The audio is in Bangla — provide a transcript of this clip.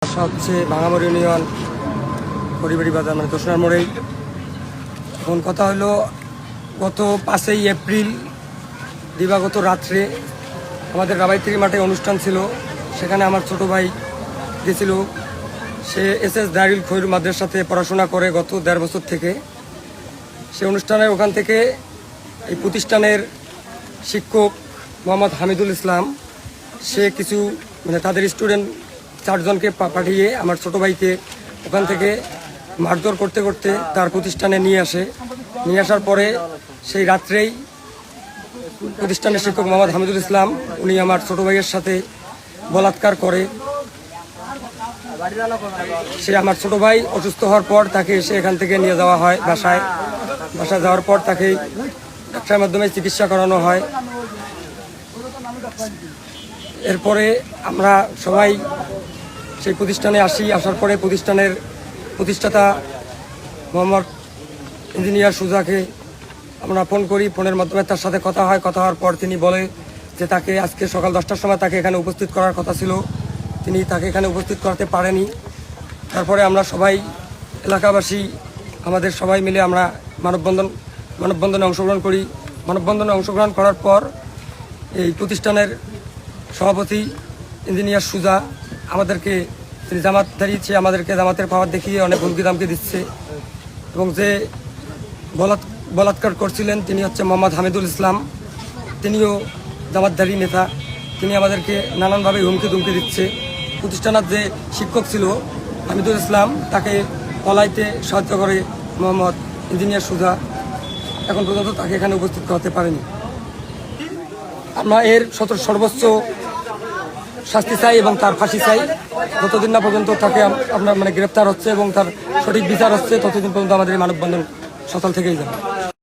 বাসা হচ্ছে ভাঙামড় ইউনিয়ন পরিবারী বাজার মানে দোসরার মোড়েই। এখন কথা হলো গত 5ই এপ্রিল দিবাগত রাত্রে আমাদের রাবাইতিরি মাঠে অনুষ্ঠান ছিল। সেখানে আমার ছোট ভাই গেছিল। সে SS দারুল খৈর মাদ্রাসাতে পড়াশোনা করে গত 1.5 বছর থেকে। সে অনুষ্ঠানে ওখান থেকে এই প্রতিষ্ঠানের শিক্ষক মোহাম্মদ হামিদুল ইসলাম সে কিছু মানে তাদের স্টুডেন্ট 4 জনকে পাঠিয়ে আমার ছোট ভাইকে ওখান থেকে মারধর করতে করতে তার প্রতিষ্ঠানে নিয়ে আসে। নিয়ে আসার পরে সেই রাত্রেই প্রতিষ্ঠানের শিক্ষক মোহাম্মদ হামিদুল ইসলাম উনি আমার ছোট ভাইয়ের সাথে বলাৎকার করে। সে আমার ছোট ভাই অসুস্থ হওয়ার পর তাকে এসে এখান থেকে নিয়ে যাওয়া হয় বাসায় যাওয়ার পর তাকে ডাক্তারের মাধ্যমে চিকিৎসা করানো হয়। এরপরে আমরা সবাই সেই প্রতিষ্ঠানে আসার পরে প্রতিষ্ঠানের প্রতিষ্ঠাতা মোহাম্মদ ইঞ্জিনিয়ার সুজাকে আমরা ফোন করি। ফোনের মাধ্যমে তার সাথে কথা হওয়ার পর তিনি বলে যে তাকে আজকে সকাল 10টার সময় তাকে এখানে উপস্থিত করার কথা ছিল, তিনি তাকে এখানে উপস্থিত করাতে পারেনি। তারপরে আমরা সবাই এলাকাবাসী আমাদের সবাই মিলে আমরা মানববন্ধনে অংশগ্রহণ করি। মানববন্ধনে অংশগ্রহণ করার পর এই প্রতিষ্ঠানের সভাপতি ইঞ্জিনিয়ার সুজা আমাদেরকে তিনি জামাতধারী সে আমাদেরকে জামাতের পাওয়ার দেখিয়ে অনেক হুমকি দামকি দিচ্ছে এবং যে বলাৎকার করছিলেন তিনি হচ্ছে মোহাম্মদ হামিদুল ইসলাম, তিনিও জামাতধারী নেতা। তিনি আমাদেরকে নানানভাবে হুমকি দুমকি দিচ্ছে। প্রতিষ্ঠানের যে শিক্ষক ছিল হামিদুল ইসলাম তাকে পলাইতে সাহায্য করে মোহাম্মদ ইঞ্জিনিয়ার সুজা। এখন পর্যন্ত তাকে এখানে উপস্থিত করতে পারেনি। আমরা এর সর্বোচ্চ শাস্তি চাই এবং তার ফাঁসি চাই। যতদিন না পর্যন্ত তাকে আপনার গ্রেপ্তার হচ্ছে এবং তার সঠিক বিচার হচ্ছে ততদিন পর্যন্ত আমাদের এই মানববন্ধন সকাল থেকেই যাবে।